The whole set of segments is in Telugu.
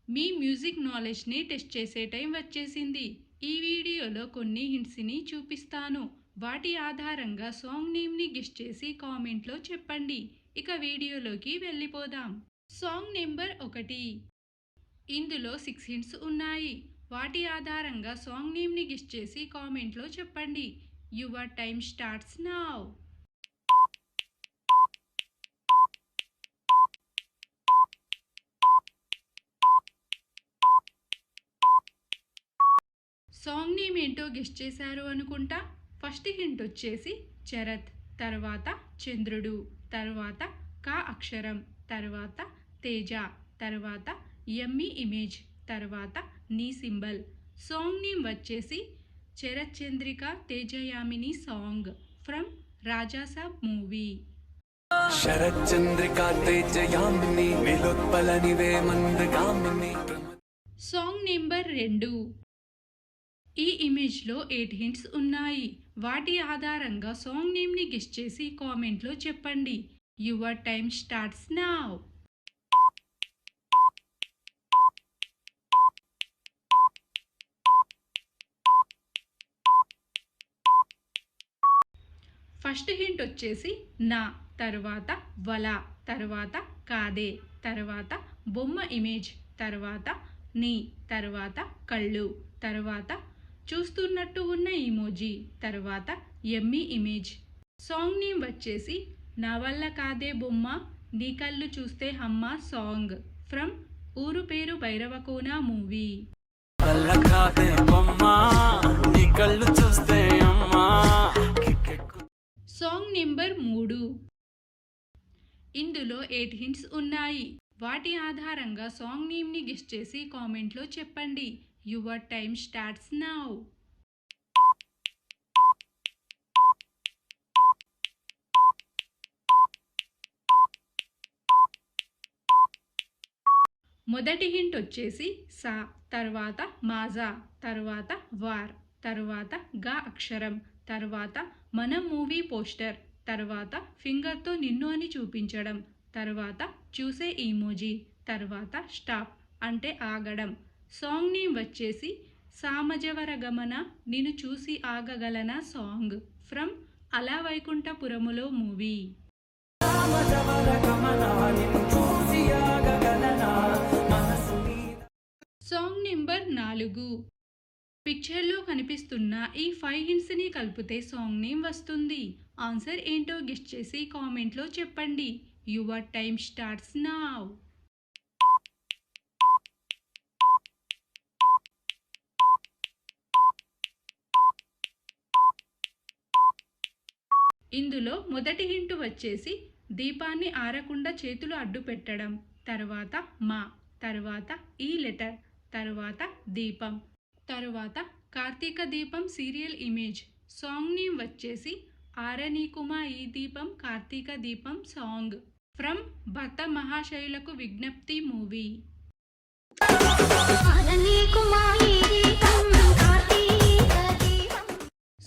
మీ మ్యూజిక్ నాలెడ్జ్ని టెస్ట్ చేసే టైం వచ్చేసింది. ఈ వీడియోలో కొన్ని హింట్స్ని చూపిస్తాను. వాటి ఆధారంగా సాంగ్ నేమ్ని గెస్ట్ చేసి కామెంట్లో చెప్పండి. ఇక వీడియోలోకి వెళ్ళిపోదాం. Song number 1. ఇందులో 6 హింట్స్ ఉన్నాయి. వాటి ఆధారంగా సాంగ్ నేమ్ని గెస్ట్ చేసి కామెంట్లో చెప్పండి. Your time starts now. Song name ఏంటో గెస్ట్ చేశారు అనుకుంటా. ఫస్ట్ హింట్ వచ్చేసి చరత్, తర్వాత చంద్రుడు, తర్వాత కా అక్షరం, తర్వాత తేజ, తర్వాత యమ్మీ ఇమేజ్, తర్వాత నీ సింబల్. సాంగ్ నేమ్ వచ్చేసి Sharath Chandrika తేజయామిని song from Raja Saab movie. Sarath Chandrika తేజయామిని నిలుత్పలనివే మందగామిని. Song number 2. ఈ ఇమేజ్లో 8 హింట్స్ ఉన్నాయి. వాటి ఆధారంగా సాంగ్ నేమ్ని గెస్ట్ చేసి కామెంట్లో చెప్పండి. Your time starts now. First hint వచ్చేసి నా, తర్వాత వల, తర్వాత కాదే, తర్వాత బొమ్మ ఇమేజ్, తర్వాత నీ, తర్వాత కళ్ళు, తర్వాత చూస్తున్నట్టు ఉన్న ఇమోజీ, తర్వాత ఎమ్మీ ఇమేజ్. సాంగ్ నేమ్ వచ్చేసి నా వల్ల కాదే బొమ్మ నీ కళ్ళు చూస్తే హమ్మ సాంగ్ ఫ్రమ్ ఊరు పేరు భైరవకోన మూవీ. Song number 3. ఇందులో 8 హింట్స్ ఉన్నాయి. వాటి ఆధారంగా సాంగ్ నేమ్ని గెస్ట్ చేసి కామెంట్లో చెప్పండి. Your time starts now. మొదటి హింట్ వచ్చేసి సా, తర్వాత మాజా, తర్వాత వార్, తర్వాత గా అక్షరం, తర్వాత మన మూవీ పోస్టర్, తర్వాత ఫింగర్తో నిన్ను అని చూపించడం, తర్వాత చూసే ఈమోజీ, తర్వాత స్టాప్ అంటే ఆగడం. సాంగ్ నేమ్ వచ్చేసి సామజవర గమన నిన్ను చూసి ఆగగలన సాంగ్ ఫ్రమ్ అలా వైకుంఠపురములో మూవీ. Song number 4. పిక్చర్లో కనిపిస్తున్న ఈ 5 హింట్స్ని కలిపితే సాంగ్ నేమ్ వస్తుంది. ఆన్సర్ ఏంటో గెస్ట్ చేసి కామెంట్లో చెప్పండి. Your time starts now. ఇందులో మొదటి హింట్ వచ్చేసి దీపాన్ని ఆరకుండా చేతులు అడ్డు పెట్టడం, తర్వాత మా, తర్వాత ఈ లెటర్, తర్వాత దీపం, తర్వాత కార్తీక దీపం సీరియల్ ఇమేజ్. సాంగ్ నేమ్ వచ్చేసి ఆరనీకుమా ఈ దీపం కార్తీక దీపం సాంగ్ ఫ్రమ్ భర్త మహాశయులకు విజ్ఞప్తి మూవీ.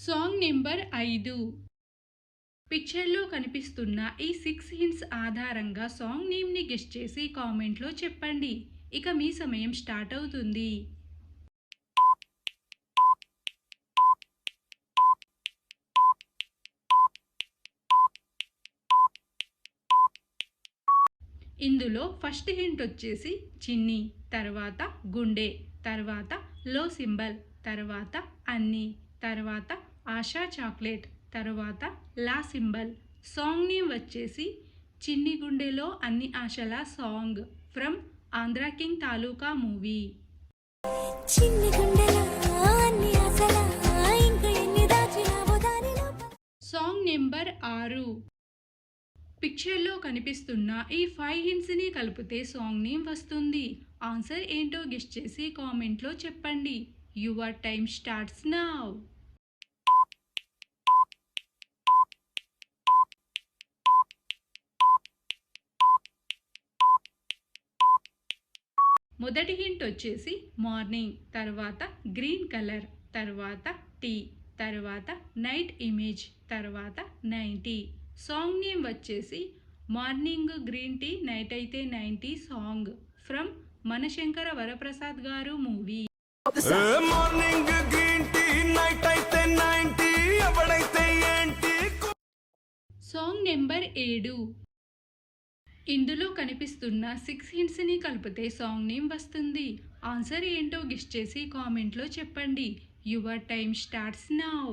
Song number 5. పిక్చర్లో కనిపిస్తున్న ఈ 6 హింట్స్ ఆధారంగా సాంగ్ నేమ్ని గెస్ట్ చేసి కామెంట్లో చెప్పండి. ఇక మీ సమయం స్టార్ట్ అవుతుంది. ఇందులో ఫస్ట్ హింట్ వచ్చేసి చిన్ని, తర్వాత గుండె, తర్వాత లో సింబల్, తర్వాత అన్ని, తర్వాత ఆశా చాక్లెట్, తర్వాత లా సింబల్. సాంగ్ నేమ్ వచ్చేసి చిన్ని గుండెలో అన్ని ఆశల song from Andhra King Taluka movie. Song number 6. పిక్చర్లో కనిపిస్తున్న ఈ 5 హింట్స్ని కలిపితే సాంగ్ నేమ్ వస్తుంది. ఆన్సర్ ఏంటో గెస్ట్ చేసి కామెంట్లో చెప్పండి. Your time starts now. మొదటి హింట్ వచ్చేసి మార్నింగ్, తర్వాత గ్రీన్ కలర్, తర్వాత టీ, తర్వాత నైట్ ఇమేజ్, తర్వాత 90. సాంగ్ నేమ్ వచ్చేసి మార్నింగ్ గ్రీన్ టీ నైట్ అయితే 90 song from Mana Shankara Vara Prasad Garu movie. Morning green tea night అయితే 90 ఎవడైతే ఏంటి. Song number 7. ఇందులో కనిపిస్తున్న 6 హింట్స్ని కలిపితే సాంగ్ నేమ్ వస్తుంది. ఆన్సర్ ఏంటో గెస్ చేసి కామెంట్లో చెప్పండి. Your time starts now.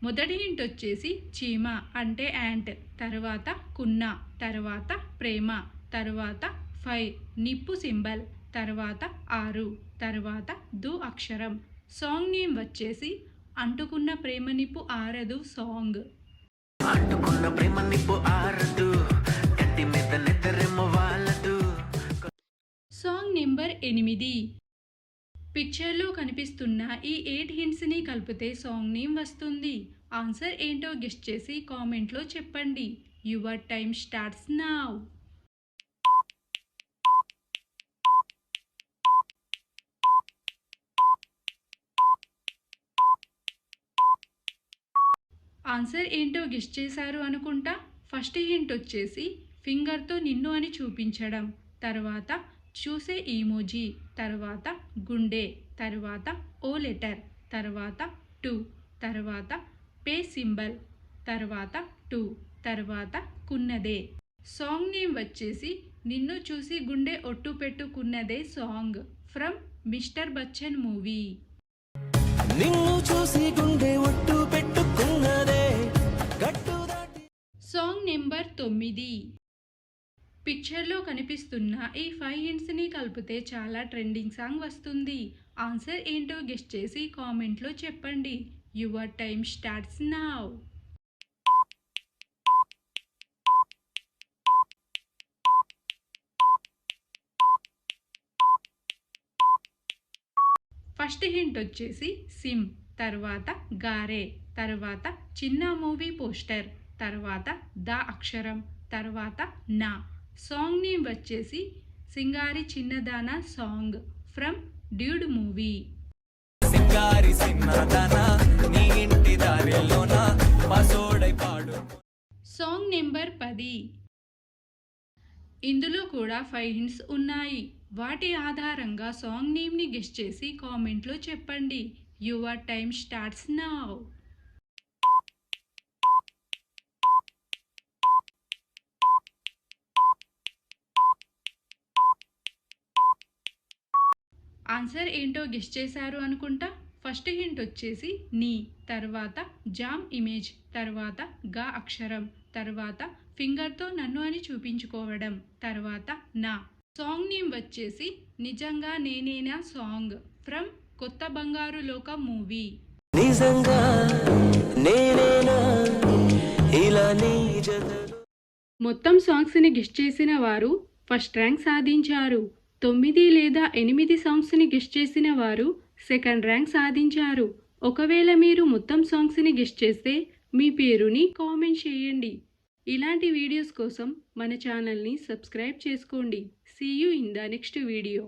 మొదటి హింట్ వచ్చేసి చీమ అంటే యాంట్, తర్వాత కున్న, తర్వాత ప్రేమ, తర్వాత ఫైర్ నిప్పు సింబల్, తర్వాత 6, తర్వాత దు అక్షరం. సాంగ్ నేమ్ వచ్చేసి అంటుకున్న ప్రేమ నిప్పు ఆరదు సాంగ్. అంటుకున్న ప్రేమ నిప్పు ఆరదు, కట్టి మీద నిద్రేమో వాళ్ళదు. Song number 8. పిక్చర్లో కనిపిస్తున్న ఈ 8 హింట్స్ని కలిపితే సాంగ్ నేమ్ వస్తుంది. ఆన్సర్ ఏంటో గెస్ చేసి కామెంట్లో చెప్పండి. Your time starts now. Answer ఏంటో గెస్ చేశారు అనుకుంటా. ఫస్ట్ హింట్ వచ్చేసి ఫింగర్తో నిన్ను అని చూపించడం, తర్వాత చూసే ఈమోజీ, తర్వాత గుండె, తర్వాత ఓ లెటర్, తర్వాత 2, తర్వాత పే సింబల్, తర్వాత 2, తర్వాత కున్నదే. సాంగ్ నేమ్ వచ్చేసి నిన్ను చూసి గుండె ఒట్టు పెట్టుకున్నదే song from mister Bachchan movie. నిన్ను చూసి గుండె ఒట్టు పెట్టుకున్నదే గట్టు దాటి. Song number 9. పిక్చర్లో కనిపిస్తున్న ఈ 5 హింట్స్ని కలిపితే చాలా ట్రెండింగ్ సాంగ్ వస్తుంది. ఆన్సర్ ఏంటో గెస్ చేసి కామెంట్లో చెప్పండి. Your time starts now. First hint వచ్చేసి సిమ్, తర్వాత గారే, తర్వాత చిన్న మూవీ పోస్టర్, తర్వాత ద అక్షరం, తర్వాత నా. సాంగ్ నేమ్ వచ్చేసి సింగారి చిన్నదానా సాంగ్ ఫ్రమ్ డ్యూడ్ మూవీ. సింగారి సిన్నదానా నీ ఇంటి దారిలోన పసోడై పాడు. Song number 10. ఇందులో కూడా 5 హింట్స్ ఉన్నాయి. వాటి ఆధారంగా సాంగ్ నేమ్ని గెస్ చేసి కామెంట్లో చెప్పండి. Your time starts now. Answer ఏంటో గెస్ చేశారు అనుకుంటా. ఫస్ట్ హింట్ వచ్చేసి నీ, తర్వాత జామ్ ఇమేజ్, తర్వాత గా అక్షరం, తర్వాత ఫింగర్తో నన్ను అని చూపించుకోవడం, తర్వాత నా. సాంగ్ నేమ్ వచ్చేసి నిజంగా నేనేనా సాంగ్ ఫ్రమ్ కొత్త బంగారు లోకం మూవీ. నిజంగా నేనేనా ఇలా నీ జతలో. మొత్తం సాంగ్స్ని గెస్ట్ చేసిన వారు ఫస్ట్ ర్యాంక్ సాధించారు. 9 లేదా 8 సాంగ్స్ని గెస్ట్ చేసిన వారు సెకండ్ ర్యాంక్ సాధించారు. ఒకవేళ మీరు మొత్తం సాంగ్స్ని గెస్ట్ చేస్తే మీ పేరుని కామెంట్ చేయండి. ఇలాంటి వీడియోస్ కోసం మన ఛానల్ని సబ్స్క్రైబ్ చేసుకోండి. See you in the next video.